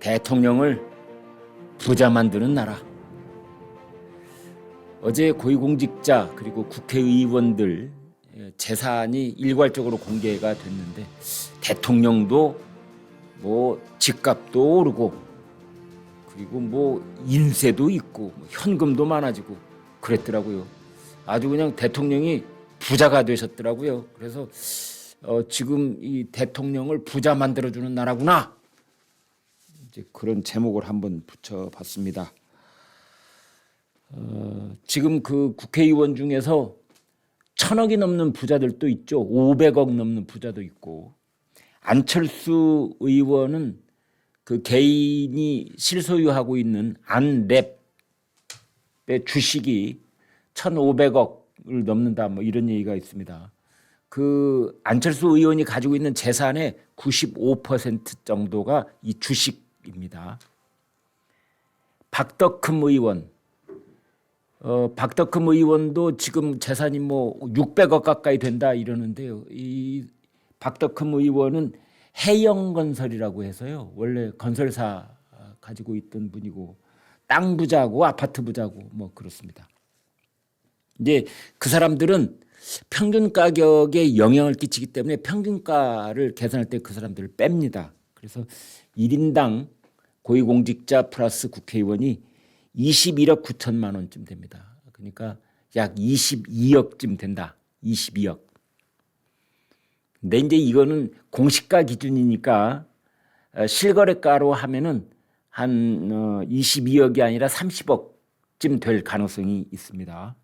대통령을 부자 만드는 나라. 어제 고위공직자 그리고 국회의원들 재산이 일괄적으로 공개가 됐는데 대통령도 뭐 집값도 오르고 그리고 뭐 인세도 있고 현금도 많아지고 그랬더라고요. 아주 그냥 대통령이 부자가 되셨더라고요. 그래서 지금 이 대통령을 부자 만들어주는 나라구나. 이제 그런 제목을 한번 붙여봤습니다. 지금 그 국회의원 중에서 1,000억이 넘는 부자들도 있죠. 500억 넘는 부자도 있고. 안철수 의원은 그 개인이 실소유하고 있는 안랩의 주식이 1,500억을 넘는다 뭐 이런 얘기가 있습니다. 그 안철수 의원이 가지고 있는 재산의 95% 정도가 이 주식입니다. 박덕흠 의원, 박덕흠 의원도 지금 재산이 뭐 600억 가까이 된다 이러는데요. 이 박덕흠 의원은 해영건설이라고 해서요. 원래 건설사 가지고 있던 분이고 땅 부자고 아파트 부자고 뭐 그렇습니다. 이제 그 사람들은 평균 가격에 영향을 끼치기 때문에 평균가를 계산할 때 그 사람들을 뺍니다. 그래서 1인당 고위공직자 플러스 국회의원이 21억 9천만 원쯤 됩니다. 그러니까 약 22억쯤 된다. 22억. 근데 이제 이거는 공시가 기준이니까 실거래가로 하면은 한 22억이 아니라 30억쯤 될 가능성이 있습니다.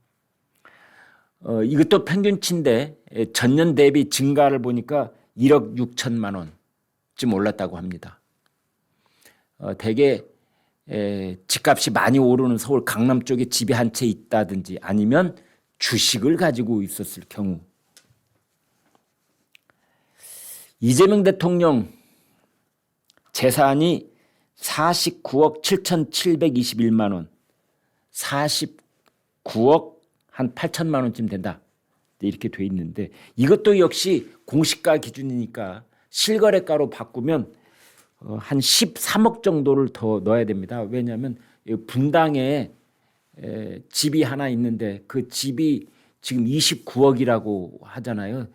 이것도 평균치인데 전년 대비 증가를 보니까 1억 6천만 원쯤 올랐다고 합니다. 대개 집값이 많이 오르는 서울 강남 쪽에 집이 한 채 있다든지 아니면 주식을 가지고 있었을 경우. 이재명 대통령 재산이 49억 7,721만 원, 49억 한 8천만 원쯤 된다. 이렇게 돼 있는데 이것도 역시 공시가 기준이니까 실거래가로 바꾸면 한 13억 정도를 더 넣어야 됩니다. 왜냐하면 분당에 집이 하나 있는데 그 집이 지금 29억이라고 하잖아요.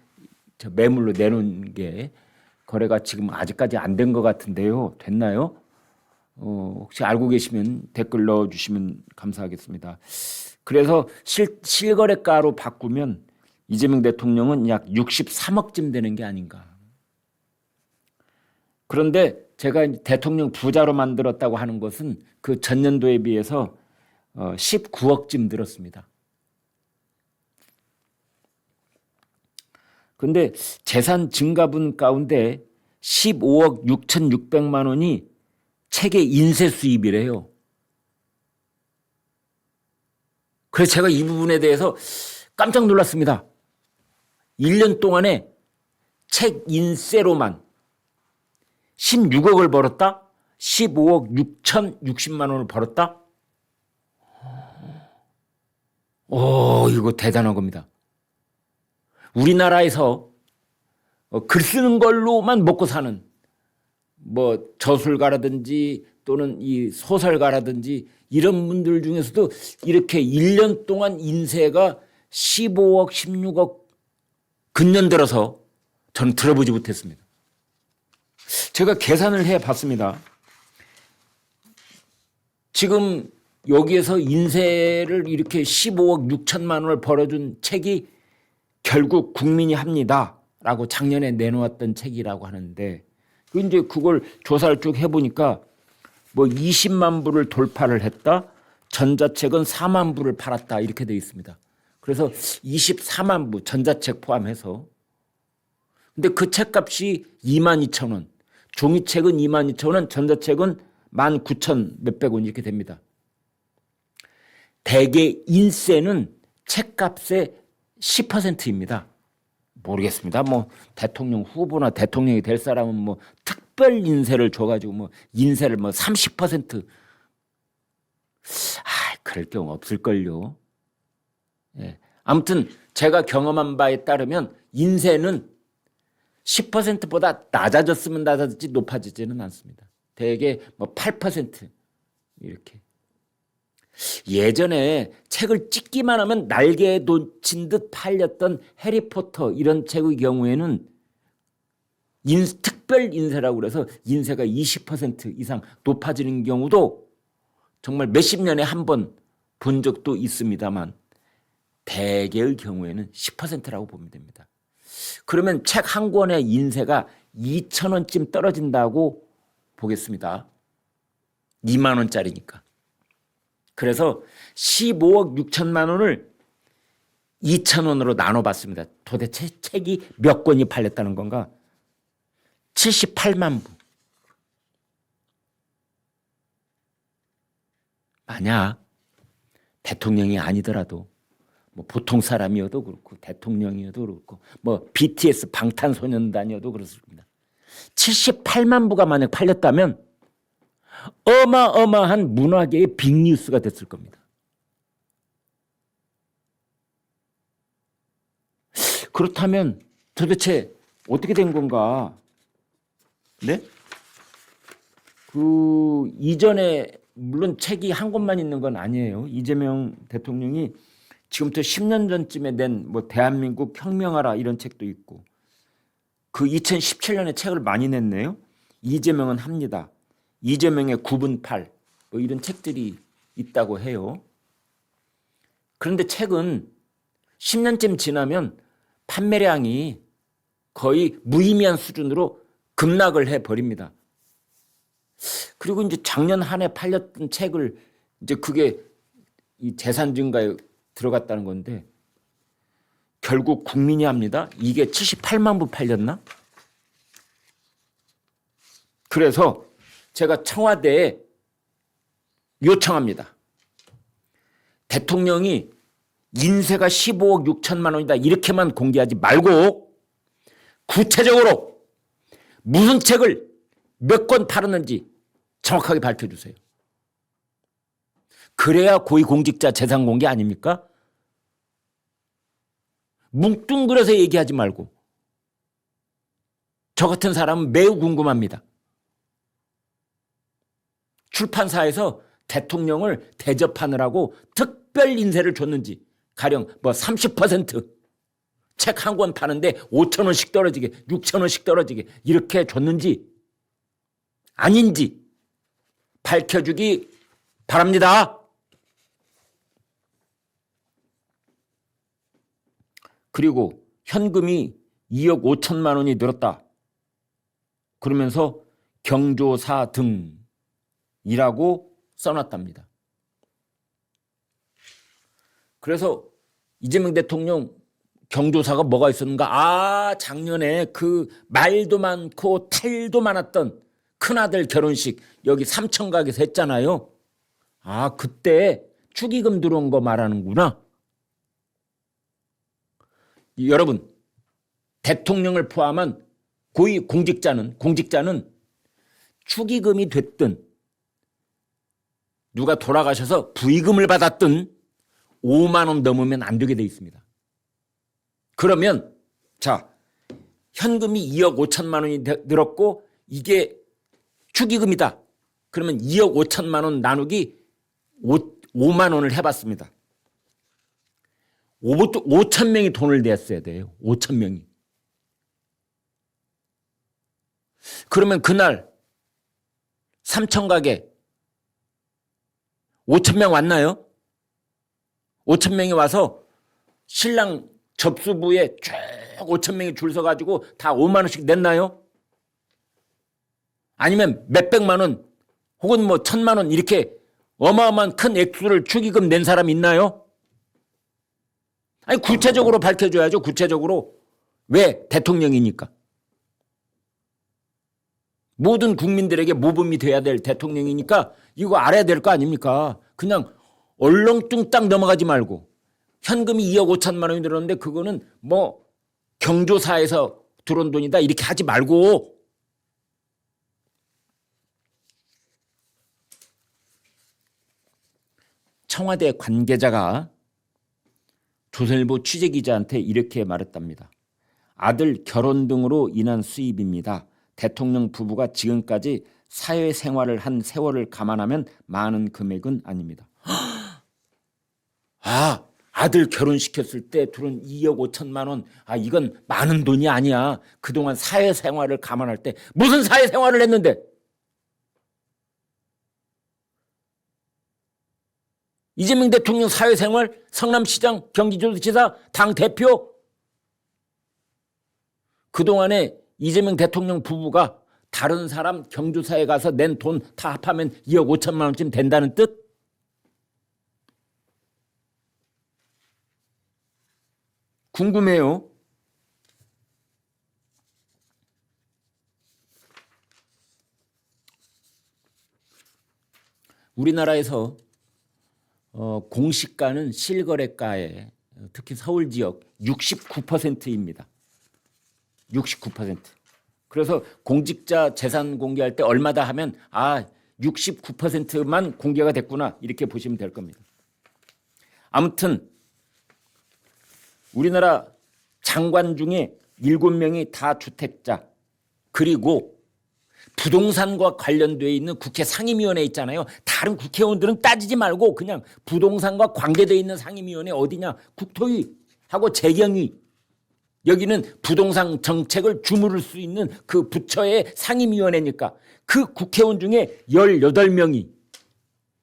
저 매물로 내놓은 게 거래가 지금 아직까지 안 된 것 같은데요. 됐나요? 혹시 알고 계시면 댓글 넣어주시면 감사하겠습니다. 그래서 실거래가로 바꾸면 이재명 대통령은 약 63억쯤 되는 게 아닌가. 그런데 제가 대통령 부자로 만들었다고 하는 것은 그 전년도에 비해서 19억쯤 늘었습니다. 그런데 재산 증가분 가운데 15억 6,600만 원이 책의 인세 수입이래요. 그래서 제가 이 부분에 대해서 깜짝 놀랐습니다. 1년 동안에 책 인세로만 16억을 벌었다? 15억 6,060만 원을 벌었다? 이거 대단한 겁니다. 우리나라에서 글 쓰는 걸로만 먹고 사는 뭐 저술가라든지 또는 이 소설가라든지 이런 분들 중에서도 이렇게 1년 동안 인세가 15억, 16억 근년 들어서 저는 들어보지 못했습니다. 제가 계산을 해봤습니다. 지금 여기에서 인세를 이렇게 15억 6천만 원을 벌어준 책이 결국 국민이 합니다라고 작년에 내놓았던 책이라고 하는데 이제 그걸 조사를 쭉 해보니까 뭐 20만 부를 돌파를 했다. 전자책은 4만 부를 팔았다. 이렇게 되어 있습니다. 그래서 24만 부 전자책 포함해서. 근데 그 책값이 22,000원. 종이책은 22,000원, 전자책은 19,000 몇백 원 이렇게 됩니다. 대개 인세는 책값의 10%입니다. 모르겠습니다. 뭐 대통령 후보나 대통령이 될 사람은 뭐 특별 인세를 줘가지고 뭐 인세를 뭐 30%. 그럴 경우 없을걸요. 예. 아무튼 제가 경험한 바에 따르면 인세는 10%보다 낮아졌으면 낮아졌지 높아지지는 않습니다. 대개 뭐 8% 이렇게. 예전에 책을 찍기만 하면 날개에 놓친 듯 팔렸던 해리포터 이런 책의 경우에는 특별 인쇄라고 그래서 인쇄가 20% 이상 높아지는 경우도 정말 몇십 년에 한 번 본 적도 있습니다만 대개의 경우에는 10%라고 보면 됩니다. 그러면 책 한 권의 인쇄가 2,000원쯤 떨어진다고 보겠습니다. 2만 원짜리니까. 그래서 15억 6천만 원을 2,000원으로 나눠봤습니다. 도대체 책이 몇 권이 팔렸다는 건가? 78만 부. 만약 대통령이 아니더라도 뭐 보통 사람이어도 그렇고 대통령이어도 그렇고 뭐 BTS 방탄소년단이어도 그렇습니다. 78만 부가 만약 팔렸다면 어마어마한 문화계의 빅뉴스가 됐을 겁니다. 그렇다면 도대체 어떻게 된 건가? 네? 그 이전에 물론 책이 한 권만 있는 건 아니에요. 이재명 대통령이 지금부터 10년 전쯤에 낸 뭐 대한민국 혁명하라 이런 책도 있고 그 2017년에 책을 많이 냈네요. 이재명은 합니다. 이재명의 9분 8 뭐 이런 책들이 있다고 해요. 그런데 책은 10년쯤 지나면 판매량이 거의 무의미한 수준으로 급락을 해버립니다. 그리고 이제 작년 한 해 팔렸던 책을 이제 그게 이 재산 증가에 들어갔다는 건데 결국 국민이 합니다. 이게 78만 부 팔렸나? 그래서 제가 청와대에 요청합니다. 대통령이 인쇄가 15억 6천만 원이다 이렇게만 공개하지 말고 구체적으로 무슨 책을 몇 권 팔았는지 정확하게 밝혀주세요. 그래야 고위공직자 재산 공개 아닙니까? 뭉뚱그려서 얘기하지 말고. 저 같은 사람은 매우 궁금합니다. 출판사에서 대통령을 대접하느라고 특별 인쇄를 줬는지 가령 뭐 30% 책 한 권 파는데 5,000원씩 떨어지게 6,000원씩 떨어지게 이렇게 줬는지 아닌지 밝혀주기 바랍니다. 그리고 현금이 2억 5천만 원이 늘었다. 그러면서 경조사 등이라고 써놨답니다. 그래서 이재명 대통령 경조사가 뭐가 있었는가? 아, 작년에 그 말도 많고 탈도 많았던 큰아들 결혼식 여기 삼천각에서 했잖아요. 아, 그때 축의금 들어온 거 말하는구나. 여러분, 대통령을 포함한 고위 공직자는 축의금이 됐든 누가 돌아가셔서 부의금을 받았든 5만 원 넘으면 안 되게 돼 있습니다. 그러면 자, 현금이 2억 5천만 원이 늘었고 이게 축의금이다. 그러면 2억 5천만 원 나누기 5만 원을 해봤습니다. 5천 명이 돈을 냈어야 돼요. 5천 명이. 그러면 그날 삼천각에 5천 명 왔나요? 5천 명이 와서 신랑 접수부에 쭉 5천 명이 줄 서가지고 다 5만 원씩 냈나요? 아니면 몇백만 원 혹은 뭐 1,000만 원 이렇게 어마어마한 큰 액수를 축의금 낸 사람 있나요? 아니 구체적으로 밝혀줘야죠. 구체적으로. 왜? 대통령이니까. 모든 국민들에게 모범이 돼야 될 대통령이니까 이거 알아야 될 거 아닙니까? 그냥 얼렁뚱땅 넘어가지 말고 현금이 2억 5천만 원이 들었는데 그거는 뭐 경조사에서 들어온 돈이다 이렇게 하지 말고 청와대 관계자가 조선일보 취재기자한테 이렇게 말했답니다. 아들 결혼 등으로 인한 수입입니다. 대통령 부부가 지금까지 사회생활을 한 세월을 감안하면 많은 금액은 아닙니다. 아들 결혼시켰을 때 들은 2억 5천만 원. 이건 많은 돈이 아니야. 그동안 사회생활을 감안할 때 무슨 사회생활을 했는데? 이재명 대통령 사회생활, 성남시장, 경기도지사, 당대표. 그동안에 이재명 대통령 부부가 다른 사람 경조사에 가서 낸 돈 다 합하면 2억 5천만 원쯤 된다는 뜻? 궁금해요. 우리나라에서 공시가는 실거래가의 특히 서울 지역 69%입니다. 69%. 그래서 공직자 재산 공개할 때 얼마다 하면 69%만 공개가 됐구나 이렇게 보시면 될 겁니다. 아무튼 우리나라 장관 중에 7명이 다 주택자, 그리고 부동산과 관련되어 있는 국회 상임위원회 있잖아요. 다른 국회의원들은 따지지 말고 그냥 부동산과 관계되어 있는 상임위원회 어디냐? 국토위하고 재경위. 여기는 부동산 정책을 주무를 수 있는 그 부처의 상임위원회니까 그 국회의원 중에 18명이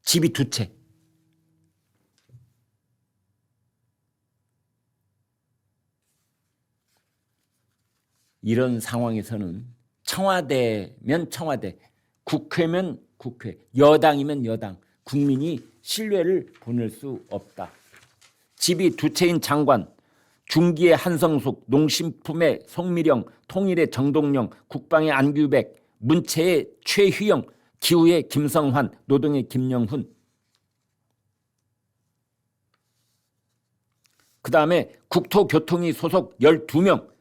집이 2채. 이런 상황에서는 청와대면 청와대, 국회면 국회, 여당이면 여당, 국민이 신뢰를 보낼 수 없다. 집이 2채인 장관, 중기의 한성숙, 농심품의 송미령, 통일의 정동영, 국방의 안규백, 문체의 최휘영, 기후의 김성환, 노동의 김영훈. 그 다음에 국토교통위 소속 12명,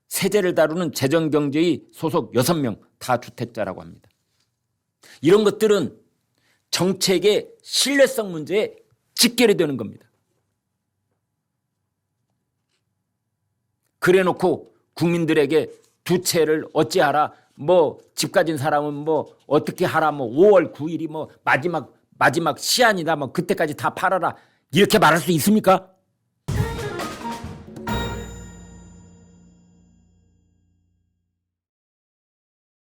세제를 다루는 재정경제의 소속 6명 다 주택자라고 합니다. 이런 것들은 정책의 신뢰성 문제에 직결이 되는 겁니다. 그래놓고 국민들에게 2채를 어찌하라, 집 가진 사람은 어떻게 하라, 5월 9일이 마지막 시한이다, 그때까지 다 팔아라 이렇게 말할 수 있습니까?